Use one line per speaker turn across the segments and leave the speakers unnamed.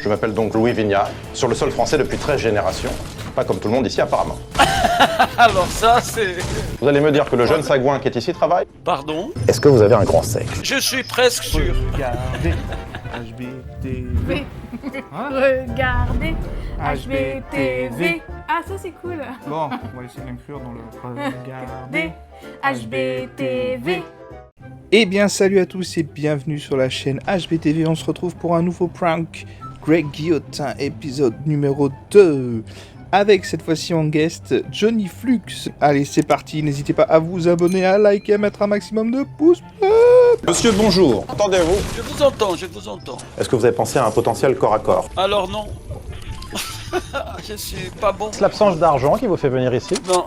Je m'appelle donc Louis Vignat, sur le sol français depuis 13 générations. Pas comme tout le monde ici apparemment.
Alors ça, c'est...
Vous allez me dire que le jeune sagouin qui est ici travaille?
Pardon?
Est-ce que vous avez un grand sec?
Je suis presque sûr.
Regardez HBTV.
Regardez
HBTV.
Ah, ça c'est cool.
Bon, on va essayer de l'inclure dans le Regardez
HBTV.
Eh bien, salut à tous et bienvenue sur la chaîne HBTV. On se retrouve pour un nouveau prank Greg Guillotin, épisode numéro 2. Avec cette fois-ci en guest Johnny Flux. Allez, c'est parti. N'hésitez pas à vous abonner, à liker, à mettre un maximum de pouces bleus.
Monsieur, bonjour. Entendez-vous?
Je vous entends, je vous entends.
Est-ce que vous avez pensé à un potentiel corps à corps?
Alors non. Je suis pas bon.
C'est l'absence d'argent qui vous fait venir ici?
Non.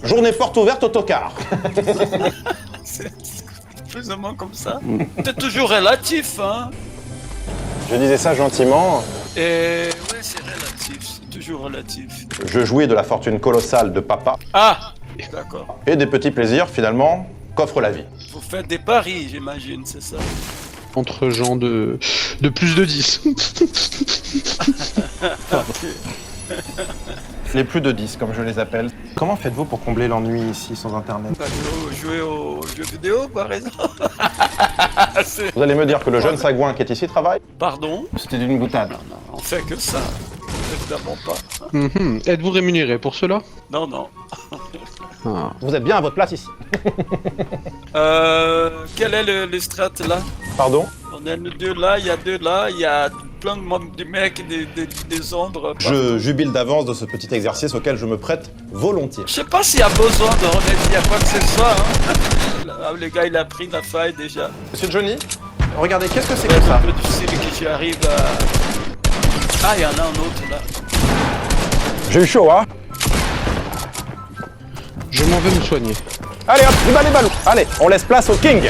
Journée porte ouverte autocar.
C'est plus ou moins comme ça. C'est toujours relatif, hein.
Je disais ça gentiment.
Et ouais, c'est relatif, c'est toujours relatif.
Je jouis de la fortune colossale de papa
Ah, d'accord.
et des petits plaisirs finalement qu'offre la vie.
Vous faites des paris, j'imagine, c'est ça.
Entre gens de plus de 10.
Les plus de 10 comme je les appelle. Comment faites-vous pour combler l'ennui ici sans internet?
Jouer aux jeux vidéo, par exemple.
Vous allez me dire que le jeune sagouin qui est ici travaille?
Pardon?
C'était d'une boutade.
Non, on fait que ça. Évidemment pas.
Êtes-vous rémunéré pour cela?
Non, non.
Ah.
Vous êtes bien à votre place ici.
Quel est le strat là?
Pardon?
On est deux là, il y a deux là, il y a plein de mecs, des ombres.
Je jubile d'avance de ce petit exercice auquel je me prête volontiers.
Je sais pas s'il y a besoin de remédier à quoi que ce soit. Hein. Le gars il a pris la faille déjà.
Monsieur Johnny, regardez, qu'est-ce que c'est que ça?
Un peu difficile que j'y arrive à... Ah, il y en a un autre là.
J'ai eu chaud, hein?
Je m'en vais me soigner.
Allez hop, du bas les ballons. Allez, on laisse place au King.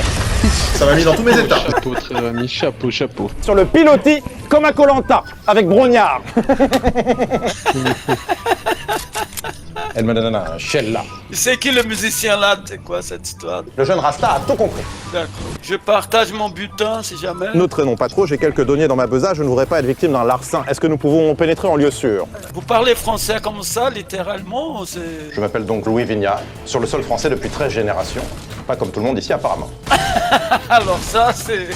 Ça m'a mis dans tous mes états.
Chapeau, très ami, chapeau, chapeau.
Sur le pilotis, comme à Koh-Lanta, avec Brognard. Elle me donne un shell là.
C'est qui le musicien là? C'est quoi cette histoire?
Le jeune Rasta a tout compris.
D'accord. Je partage mon butin si jamais.
Ne traînons pas trop, j'ai quelques deniers dans ma besace, je ne voudrais pas être victime d'un larcin. Est-ce que nous pouvons pénétrer en lieu sûr?
Vous parlez français comme ça, littéralement? C'est...
Je m'appelle donc Louis Vignat, sur le sol français depuis 13 générations. Pas comme tout le monde ici apparemment.
Alors ça, c'est...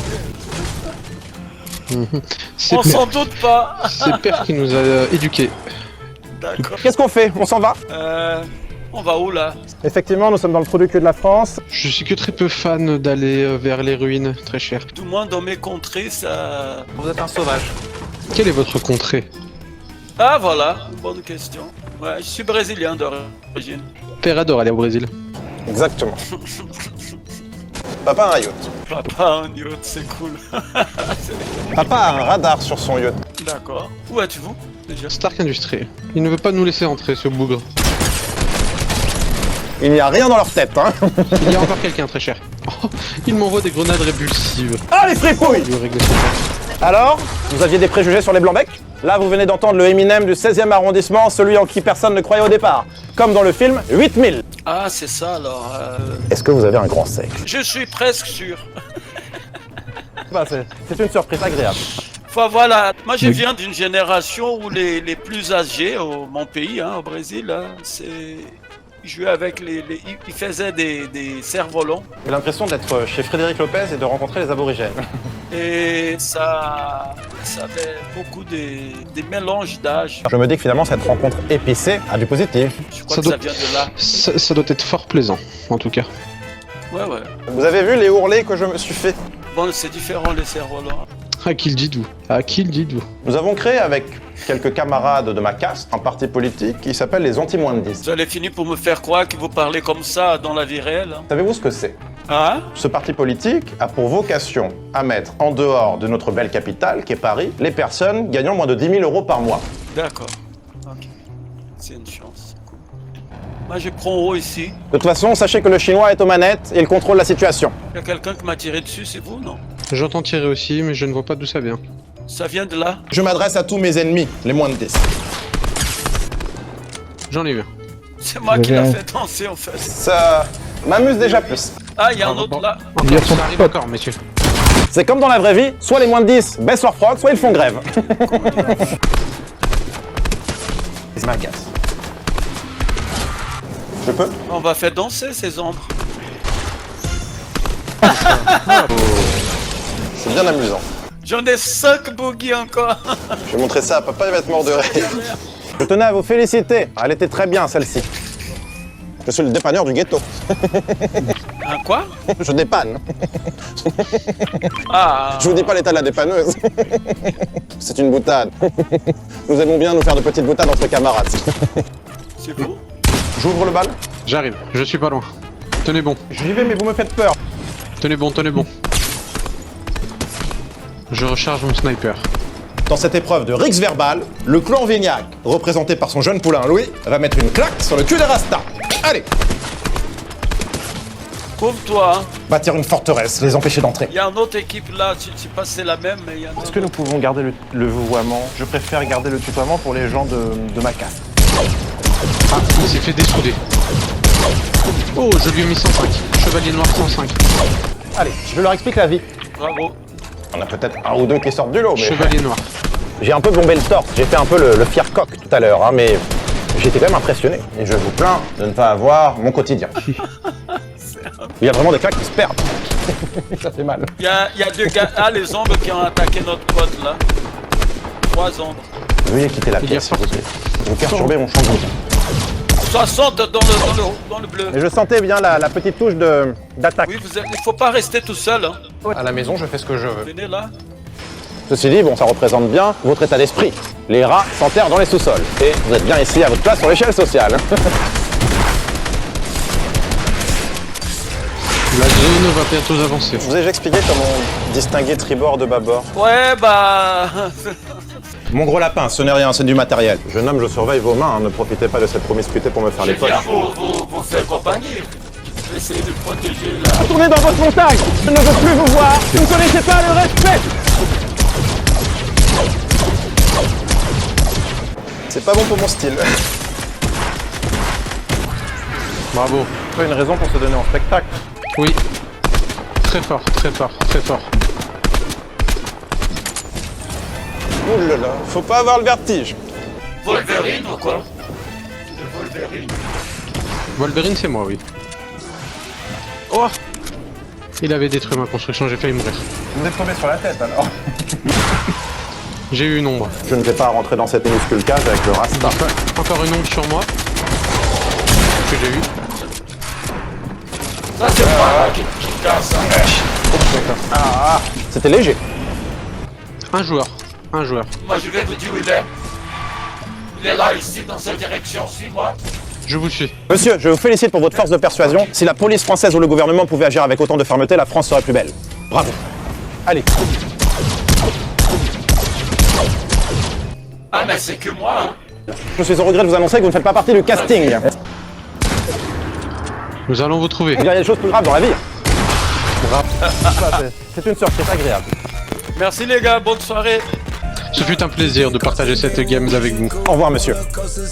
C'est
On s'en doute pas.
c'est Père qui nous a éduqués.
D'accord.
Qu'est-ce qu'on fait? On s'en va?
On va où là?
Effectivement, nous sommes dans le trou du cul de la France.
Je suis que très peu fan d'aller vers les ruines, très cher.
Du moins dans mes contrées, ça...
Vous êtes un sauvage.
Quelle est votre contrée?
Ah voilà, bonne question. Ouais, je suis brésilien d'origine.
Père adore aller au Brésil.
Exactement. Papa a un yacht.
Papa, un yacht, c'est cool.
Papa a un radar sur son yacht.
D'accord. Où êtes-vous déjà?
Stark Industries. Il ne veut pas nous laisser entrer, ce bougre.
Il n'y a rien dans leur tête, hein.
Il y a encore quelqu'un, très cher. Oh, il m'envoie des grenades répulsives.
Ah, les fripouilles!
Il veut régler son compte.
Alors, vous aviez des préjugés sur les Blancs-Becs? Là, vous venez d'entendre le Eminem du 16e arrondissement, celui en qui personne ne croyait au départ. Comme dans le film 8000.
Ah, c'est ça alors.
Est-ce que vous avez un grand sec?
Je suis presque sûr.
Bah, c'est une surprise agréable.
Enfin voilà, moi je viens d'une génération où les plus âgés, au mon pays, hein, au Brésil, hein, ils jouaient avec ils faisaient des cerfs-volants.
J'ai l'impression d'être chez Frédéric Lopez et de rencontrer les aborigènes.
Et ça avait beaucoup des mélanges d'âge.
Je me dis que finalement, cette rencontre épicée a du positif.
Je crois
Ça
que ça
doit-
vient de là.
Ça doit être fort plaisant, en tout cas.
Ouais, ouais.
Vous avez vu les ourlets que je me suis fait?
Bon, c'est différent les cerfs-volants.
À qui le dites-vous? À qui le dites-vous?
Nous avons créé avec quelques camarades de ma caste un parti politique qui s'appelle les Anti-Moins-de-10.
Vous allez finir pour me faire croire que vous parlez comme ça dans la vie réelle. Hein?
Savez-vous ce que c'est?
Hein?
Ce parti politique a pour vocation à mettre en dehors de notre belle capitale, qui est Paris, les personnes gagnant moins de 10 000 € par mois.
D'accord. Ok. C'est une chance. Cool. Moi, je prends haut ici.
De toute façon, sachez que le chinois est aux manettes et il contrôle la situation.
Il y a quelqu'un qui m'a tiré dessus, c'est vous, non?
J'entends tirer aussi, mais je ne vois pas d'où ça vient.
Ça vient de là?
Je m'adresse à tous mes ennemis, les moins de 10.
J'en ai vu.
C'est moi qui l'a fait danser en fait.
Ça m'amuse déjà plus.
Ah, il y a un autre là.
Encore, ça arrive encore, messieurs.
C'est comme dans la vraie vie, soit les moins de 10 baissent leur froc, soit ils font grève. Ça m'agace. Je peux?
On va faire danser ces ombres.
C'est bien amusant.
J'en ai 5 bogies encore.
Je vais montrer ça à papa, il va être mort de rire. Je tenais à vous féliciter. Elle était très bien, celle-ci. Je suis le dépanneur du ghetto.
Un quoi?
Je dépanne.
Ah.
Je vous dis pas l'état de la dépanneuse. C'est une boutade. Nous aimons bien nous faire de petites boutades entre camarades.
C'est vous?
J'ouvre le bal.
J'arrive, je suis pas loin. Tenez bon,
J'y vais, mais vous me faites peur.
tenez bon, tenez bon. Je recharge mon sniper.
Dans cette épreuve de Rix Verbal, le clan Vignac, représenté par son jeune poulain Louis, va mettre une claque sur le cul des Rastas. Allez,
Couvre-toi. Hein.
bâtir une forteresse, les empêcher d'entrer.
Il y a une autre équipe là, je sais pas si c'est la même, mais il y en a.
Est-ce que nous pouvons garder le vouvoiement? Je préfère garder le tutoiement pour les gens de ma caste.
Ah, il s'est fait dessouder. Oh, je lui ai mis 105. Chevalier noir 105.
Allez, je leur explique la vie.
Bravo.
On a peut-être un ou deux qui sortent du lot, mais...
Chevalier noir.
J'ai un peu bombé le torse, j'ai fait un peu le fier coq tout à l'heure, hein, mais j'étais quand même impressionné. Et je vous plains de ne pas avoir mon quotidien. Il y a vraiment des claques qui se perdent. Ça fait mal.
Il y a 2 gars. Ah, les ombres qui ont attaqué notre pote là. 3 ombres.
Veuillez quitter la
Il y a
pièce, s'il vous
force.
plaît. Vous perturbez mon champ de vision.
60 dans le bleu.
Et je sentais bien la petite touche d'attaque.
Oui, il faut pas rester tout seul. Hein.
À la maison, je fais ce que je veux.
Venez là.
Ceci dit, bon, ça représente bien votre état d'esprit. Les rats s'enterrent dans les sous-sols. Et vous êtes bien ici à votre place sur l'échelle sociale.
La zone va bientôt avancer.
Je vous ai expliqué comment distinguer tribord de bâbord.
Ouais, bah.
Mon gros lapin, ce n'est rien, c'est du matériel. Jeune homme, je surveille vos mains, hein, ne profitez pas de cette promiscuité pour me faire les poches.
vous faire compagnie. Essayez de protéger là.
Retournez dans votre montagne. Je ne veux plus vous voir. Vous ne connaissez pas le respect. C'est pas bon pour mon style.
Bravo.
Pas une raison pour se donner en spectacle.
Oui. Très fort, très fort, très fort.
Ouh là là, faut pas avoir le vertige.
Wolverine ou quoi?
Wolverine, c'est moi, oui. Oh! Il avait détruit ma construction, j'ai failli mourir.
Vous êtes tombé sur la tête alors.
J'ai eu une ombre.
Je ne vais pas rentrer dans cette minuscule cage avec le rasta.
Encore une ombre sur moi. Que j'ai eu.
Ça, c'est pas qui casse.
Ah, c'était léger.
Un joueur. Un joueur.
Moi, je vais vous dire où il est. Il est là, ici, dans cette direction. Suis-moi.
Je vous suis.
Monsieur, je vous félicite pour votre force de persuasion. Si la police française ou le gouvernement pouvaient agir avec autant de fermeté, la France serait plus belle. Bravo. Allez.
Ah, mais c'est que moi. Hein.
Je suis au regret de vous annoncer que vous ne faites pas partie du casting.
Nous allons vous trouver.
Il y a des choses plus graves dans la vie. C'est une surprise agréable.
Merci les gars, bonne soirée.
Ce fut un plaisir de partager cette game avec vous.
Au revoir, monsieur.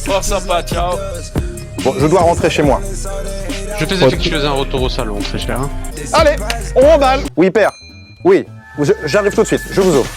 Fort sympa, ciao.
Bon, je dois rentrer chez moi.
Je fais effectuer un retour au salon, très cher. Hein.
Allez, on remballe. Oui, père. Oui, j'arrive tout de suite. Je vous ouvre.